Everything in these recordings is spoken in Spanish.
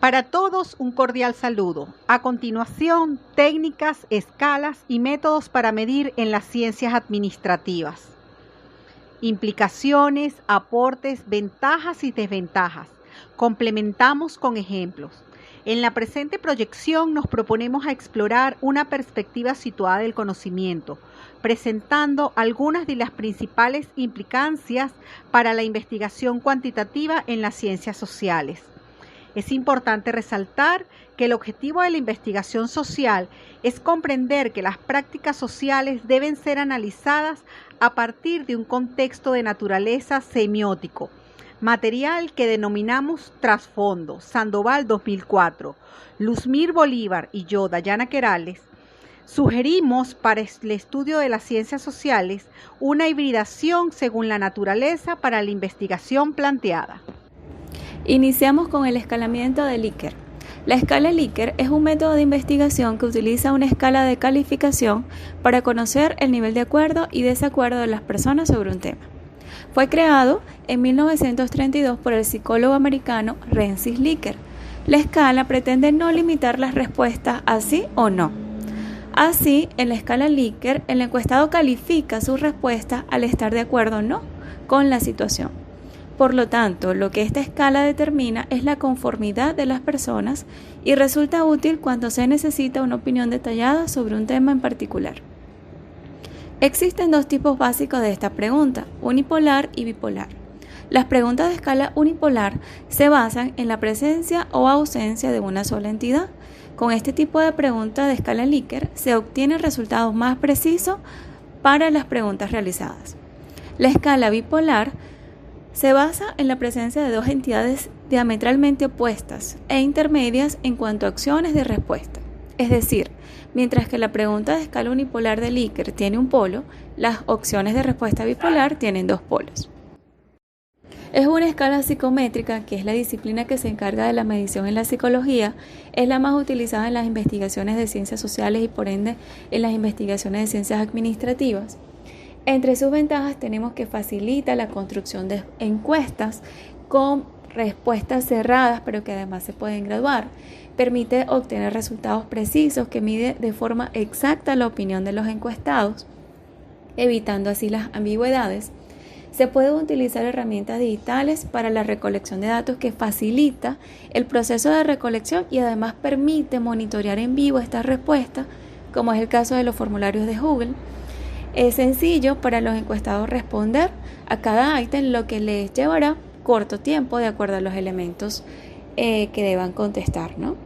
Para todos, un cordial saludo. A continuación, técnicas, escalas y métodos para medir en las ciencias administrativas. Implicaciones, aportes, ventajas y desventajas. Complementamos con ejemplos. En la presente proyección nos proponemos a explorar una perspectiva situada del conocimiento, presentando algunas de las principales implicancias para la investigación cuantitativa en las ciencias sociales. Es importante resaltar que el objetivo de la investigación social es comprender que las prácticas sociales deben ser analizadas a partir de un contexto de naturaleza semiótico, material que denominamos trasfondo. Sandoval 2004, Luzmir Bolívar y yo, Dayana Querales, sugerimos para el estudio de las ciencias sociales una hibridación según la naturaleza para la investigación planteada. Iniciamos con el escalamiento de Likert. La escala Likert es un método de investigación que utiliza una escala de calificación para conocer el nivel de acuerdo y desacuerdo de las personas sobre un tema. Fue creado en 1932 por el psicólogo americano Rensis Likert. La escala pretende no limitar las respuestas a sí o no. Así, en la escala Likert, el encuestado califica su respuesta al estar de acuerdo o no con la situación. Por lo tanto, lo que esta escala determina es la conformidad de las personas y resulta útil cuando se necesita una opinión detallada sobre un tema en particular. Existen dos tipos básicos de esta pregunta, unipolar y bipolar. Las preguntas de escala unipolar se basan en la presencia o ausencia de una sola entidad. Con este tipo de pregunta de escala Likert se obtienen resultados más precisos para las preguntas realizadas. La escala bipolar se basa en la presencia de dos entidades diametralmente opuestas e intermedias en cuanto a acciones de respuesta. Es decir, mientras que la pregunta de escala unipolar de Likert tiene un polo, las opciones de respuesta bipolar tienen dos polos. Es una escala psicométrica, que es la disciplina que se encarga de la medición en la psicología, es la más utilizada en las investigaciones de ciencias sociales y por ende en las investigaciones de ciencias administrativas. Entre sus ventajas tenemos que facilita la construcción de encuestas con respuestas cerradas, pero que además se pueden graduar. Permite obtener resultados precisos que mide de forma exacta la opinión de los encuestados, evitando así las ambigüedades. Se pueden utilizar herramientas digitales para la recolección de datos que facilita el proceso de recolección y además permite monitorear en vivo estas respuestas, como es el caso de los formularios de Google. Es sencillo para los encuestados responder a cada ítem, lo que les llevará corto tiempo de acuerdo a los elementos que deban contestar, ¿no?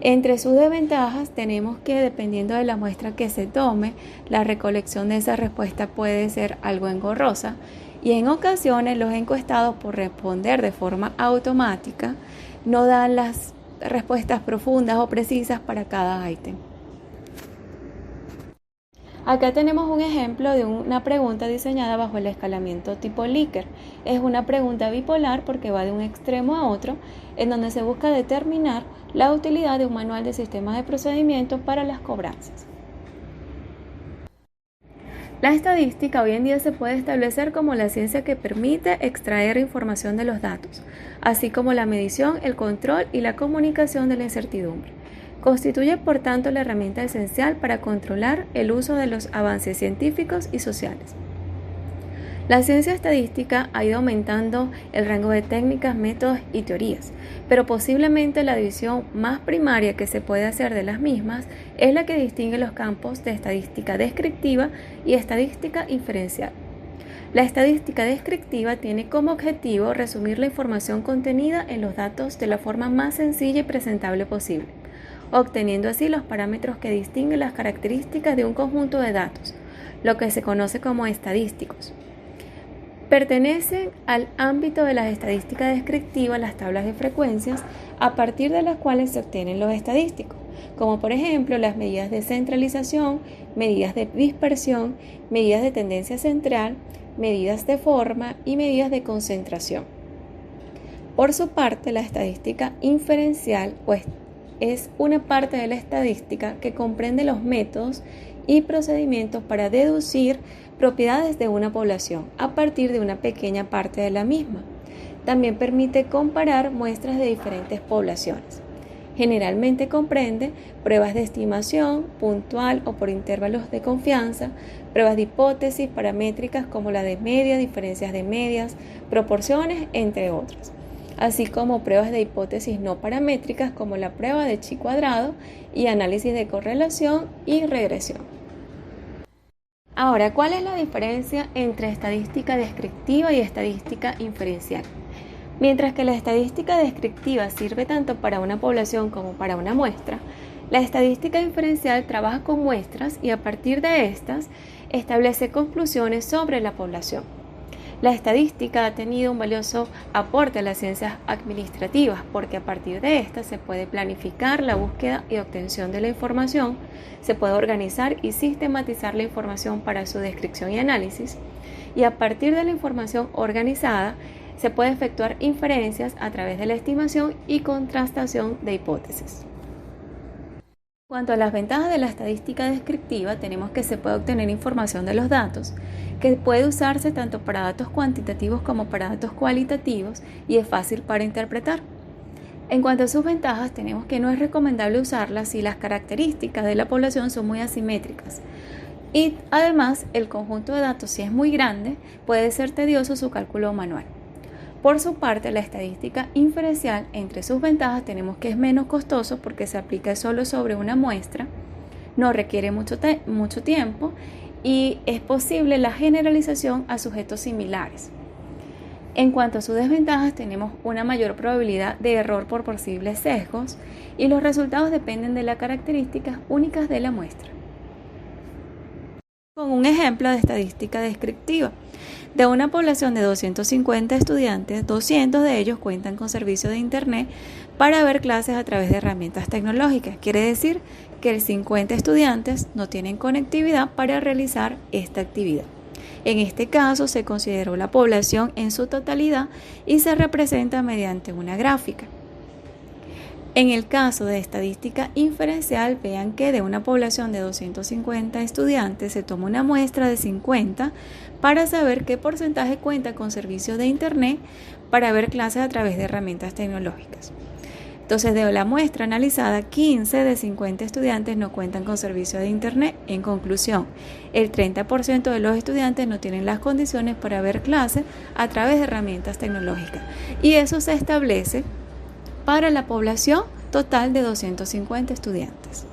Entre sus desventajas tenemos que, dependiendo de la muestra que se tome, la recolección de esa respuesta puede ser algo engorrosa y en ocasiones los encuestados, por responder de forma automática, no dan las respuestas profundas o precisas para cada ítem. Acá tenemos un ejemplo de una pregunta diseñada bajo el escalamiento tipo Likert. Es una pregunta bipolar porque va de un extremo a otro, en donde se busca determinar la utilidad de un manual de sistemas de procedimiento para las cobranzas. La estadística hoy en día se puede establecer como la ciencia que permite extraer información de los datos, así como la medición, el control y la comunicación de la incertidumbre. Constituye, por tanto, la herramienta esencial para controlar el uso de los avances científicos y sociales. La ciencia estadística ha ido aumentando el rango de técnicas, métodos y teorías, pero posiblemente la división más primaria que se puede hacer de las mismas es la que distingue los campos de estadística descriptiva y estadística inferencial. La estadística descriptiva tiene como objetivo resumir la información contenida en los datos de la forma más sencilla y presentable posible, obteniendo así los parámetros que distinguen las características de un conjunto de datos, lo que se conoce como estadísticos. Pertenecen al ámbito de las estadísticas descriptivas las tablas de frecuencias a partir de las cuales se obtienen los estadísticos, como por ejemplo las medidas de centralización, medidas de dispersión, medidas de tendencia central, medidas de forma y medidas de concentración. Por su parte, la estadística inferencial es una parte de la estadística que comprende los métodos y procedimientos para deducir propiedades de una población a partir de una pequeña parte de la misma. También permite comparar muestras de diferentes poblaciones. Generalmente comprende pruebas de estimación, puntual o por intervalos de confianza, pruebas de hipótesis paramétricas como la de media, diferencias de medias, proporciones, entre otras, así como pruebas de hipótesis no paramétricas como la prueba de chi cuadrado y análisis de correlación y regresión. Ahora, ¿cuál es la diferencia entre estadística descriptiva y estadística inferencial? Mientras que la estadística descriptiva sirve tanto para una población como para una muestra, la estadística inferencial trabaja con muestras y a partir de estas establece conclusiones sobre la población. La estadística ha tenido un valioso aporte a las ciencias administrativas porque a partir de estas se puede planificar la búsqueda y obtención de la información, se puede organizar y sistematizar la información para su descripción y análisis, y a partir de la información organizada se puede efectuar inferencias a través de la estimación y contrastación de hipótesis. En cuanto a las ventajas de la estadística descriptiva, tenemos que se puede obtener información de los datos, que puede usarse tanto para datos cuantitativos como para datos cualitativos y es fácil para interpretar. En cuanto a sus ventajas, tenemos que no es recomendable usarlas si las características de la población son muy asimétricas. Y además, el conjunto de datos, si es muy grande, puede ser tedioso su cálculo manual. Por su parte, la estadística inferencial, entre sus ventajas tenemos que es menos costoso porque se aplica solo sobre una muestra, no requiere mucho tiempo y es posible la generalización a sujetos similares. En cuanto a sus desventajas, tenemos una mayor probabilidad de error por posibles sesgos y los resultados dependen de las características únicas de la muestra. Con un ejemplo de estadística descriptiva. De una población de 250 estudiantes, 200 de ellos cuentan con servicio de Internet para ver clases a través de herramientas tecnológicas. Quiere decir que el 50 estudiantes no tienen conectividad para realizar esta actividad. En este caso se consideró la población en su totalidad y se representa mediante una gráfica. En el caso de estadística inferencial, vean que de una población de 250 estudiantes se toma una muestra de 50 para saber qué porcentaje cuenta con servicio de Internet para ver clases a través de herramientas tecnológicas. Entonces, de la muestra analizada, 15 de 50 estudiantes no cuentan con servicio de Internet. En conclusión, el 30% de los estudiantes no tienen las condiciones para ver clases a través de herramientas tecnológicas. Y eso se establece para la población total de 250 estudiantes.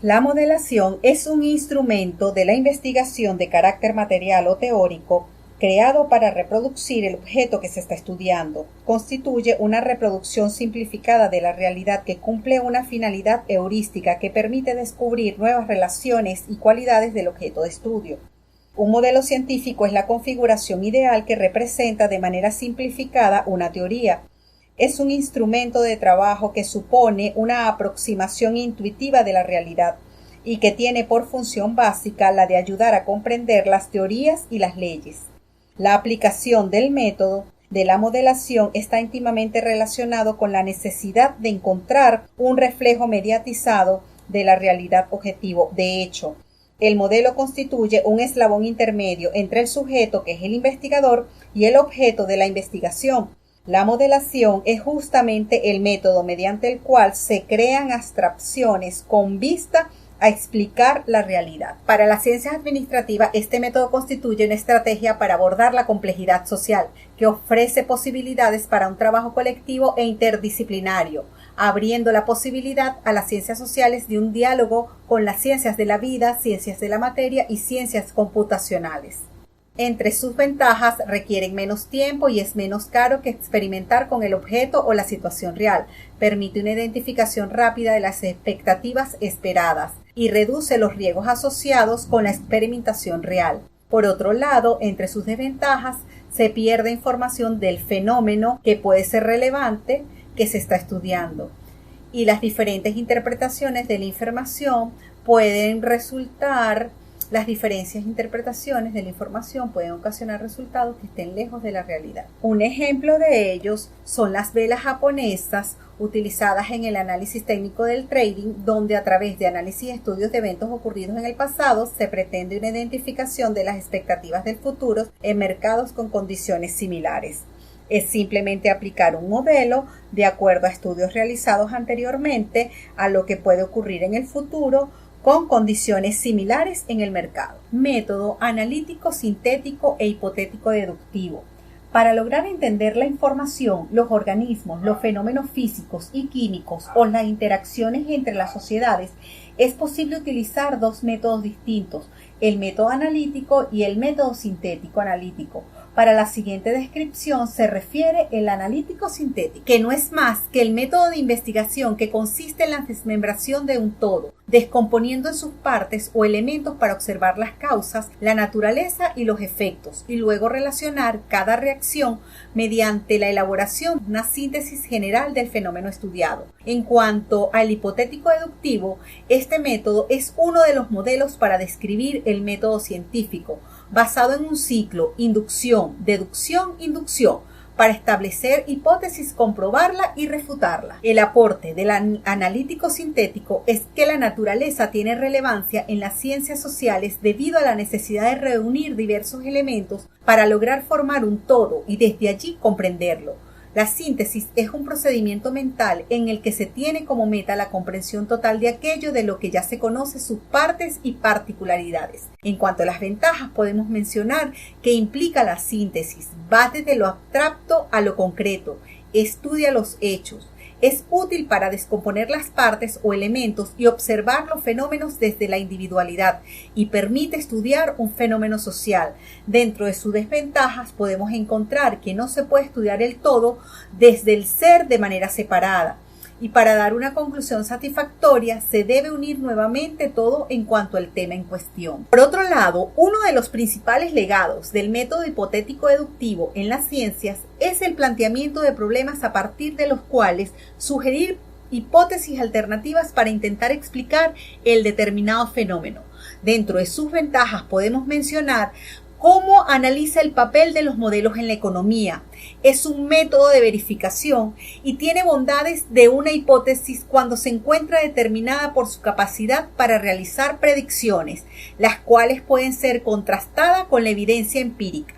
La modelación es un instrumento de la investigación de carácter material o teórico creado para reproducir el objeto que se está estudiando. Constituye una reproducción simplificada de la realidad que cumple una finalidad heurística que permite descubrir nuevas relaciones y cualidades del objeto de estudio. Un modelo científico es la configuración ideal que representa de manera simplificada una teoría. Es un instrumento de trabajo que supone una aproximación intuitiva de la realidad y que tiene por función básica la de ayudar a comprender las teorías y las leyes. La aplicación del método de la modelación está íntimamente relacionado con la necesidad de encontrar un reflejo mediatizado de la realidad objetivo. De hecho, el modelo constituye un eslabón intermedio entre el sujeto, que es el investigador, y el objeto de la investigación. La modelación es justamente el método mediante el cual se crean abstracciones con vista a explicar la realidad. Para las ciencias administrativas, este método constituye una estrategia para abordar la complejidad social, que ofrece posibilidades para un trabajo colectivo e interdisciplinario, abriendo la posibilidad a las ciencias sociales de un diálogo con las ciencias de la vida, ciencias de la materia y ciencias computacionales. Entre sus ventajas, requieren menos tiempo y es menos caro que experimentar con el objeto o la situación real. Permite una identificación rápida de las expectativas esperadas y reduce los riesgos asociados con la experimentación real. Por otro lado, entre sus desventajas, se pierde información del fenómeno que puede ser relevante que se está estudiando. Y las diferentes interpretaciones de la información pueden resultar Las diferencias de interpretaciones de la información pueden ocasionar resultados que estén lejos de la realidad. Un ejemplo de ellos son las velas japonesas utilizadas en el análisis técnico del trading, donde a través de análisis y estudios de eventos ocurridos en el pasado se pretende una identificación de las expectativas del futuro en mercados con condiciones similares. Es simplemente aplicar un modelo de acuerdo a estudios realizados anteriormente a lo que puede ocurrir en el futuro con condiciones similares en el mercado. Método analítico, sintético e hipotético deductivo. Para lograr entender la información, los organismos, los fenómenos físicos y químicos o las interacciones entre las sociedades, es posible utilizar dos métodos distintos, el método analítico y el método sintético analítico. Para la siguiente descripción se refiere el analítico sintético, que no es más que el método de investigación que consiste en la desmembración de un todo, descomponiendo en sus partes o elementos para observar las causas, la naturaleza y los efectos, y luego relacionar cada reacción mediante la elaboración de una síntesis general del fenómeno estudiado. En cuanto al hipotético deductivo, este método es uno de los modelos para describir el método científico, basado en un ciclo inducción, deducción, inducción, para establecer hipótesis, comprobarla y refutarla. El aporte del analítico sintético es que la naturaleza tiene relevancia en las ciencias sociales debido a la necesidad de reunir diversos elementos para lograr formar un todo y desde allí comprenderlo. La síntesis es un procedimiento mental en el que se tiene como meta la comprensión total de aquello de lo que ya se conoce sus partes y particularidades. En cuanto a las ventajas, podemos mencionar que implica la síntesis, va desde lo abstracto a lo concreto, estudia los hechos. Es útil para descomponer las partes o elementos y observar los fenómenos desde la individualidad y permite estudiar un fenómeno social. Dentro de sus desventajas podemos encontrar que no se puede estudiar el todo desde el ser de manera separada. Y para dar una conclusión satisfactoria se debe unir nuevamente todo en cuanto al tema en cuestión. Por otro lado, uno de los principales legados del método hipotético deductivo en las ciencias es el planteamiento de problemas a partir de los cuales sugerir hipótesis alternativas para intentar explicar el determinado fenómeno. Dentro de sus ventajas podemos mencionar cómo analiza el papel de los modelos en la economía. Es un método de verificación y tiene bondades de una hipótesis cuando se encuentra determinada por su capacidad para realizar predicciones, las cuales pueden ser contrastadas con la evidencia empírica.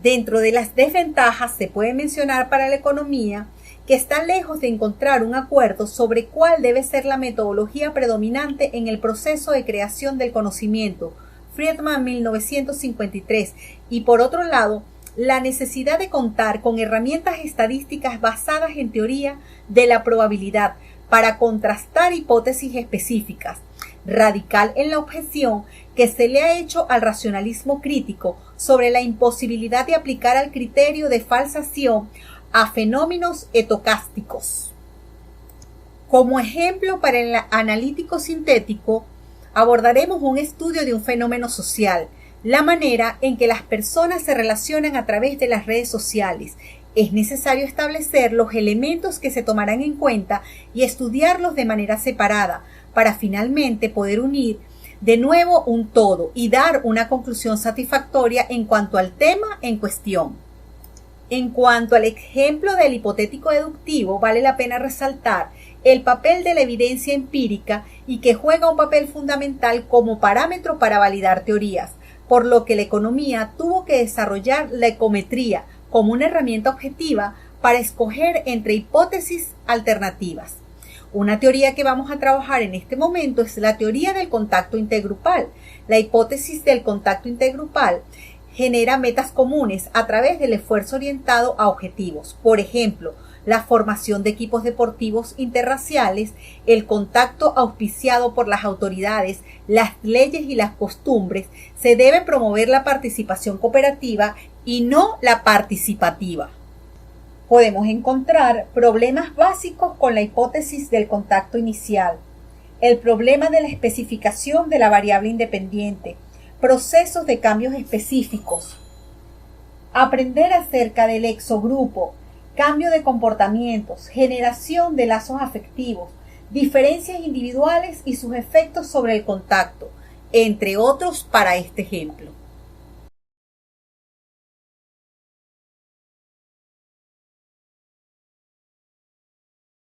Dentro de las desventajas se puede mencionar para la economía que está lejos de encontrar un acuerdo sobre cuál debe ser la metodología predominante en el proceso de creación del conocimiento, Friedman 1953, y por otro lado, la necesidad de contar con herramientas estadísticas basadas en teoría de la probabilidad para contrastar hipótesis específicas, radical en la objeción que se le ha hecho al racionalismo crítico sobre la imposibilidad de aplicar al criterio de falsación a fenómenos etocásticos. Como ejemplo para el analítico sintético, abordaremos un estudio de un fenómeno social, la manera en que las personas se relacionan a través de las redes sociales. Es necesario establecer los elementos que se tomarán en cuenta y estudiarlos de manera separada, para finalmente poder unir de nuevo un todo y dar una conclusión satisfactoria en cuanto al tema en cuestión. En cuanto al ejemplo del hipotético deductivo, vale la pena resaltar el papel de la evidencia empírica y que juega un papel fundamental como parámetro para validar teorías, por lo que la economía tuvo que desarrollar la ecometría como una herramienta objetiva para escoger entre hipótesis alternativas. Una teoría que vamos a trabajar en este momento es la teoría del contacto intergrupal. La hipótesis del contacto intergrupal genera metas comunes a través del esfuerzo orientado a objetivos. Por ejemplo, la formación de equipos deportivos interraciales, el contacto auspiciado por las autoridades, las leyes y las costumbres. Se debe promover la participación cooperativa y no la participativa. Podemos encontrar problemas básicos con la hipótesis del contacto inicial, el problema de la especificación de la variable independiente, procesos de cambios específicos, aprender acerca del exogrupo, cambio de comportamientos, generación de lazos afectivos, diferencias individuales y sus efectos sobre el contacto, entre otros para este ejemplo.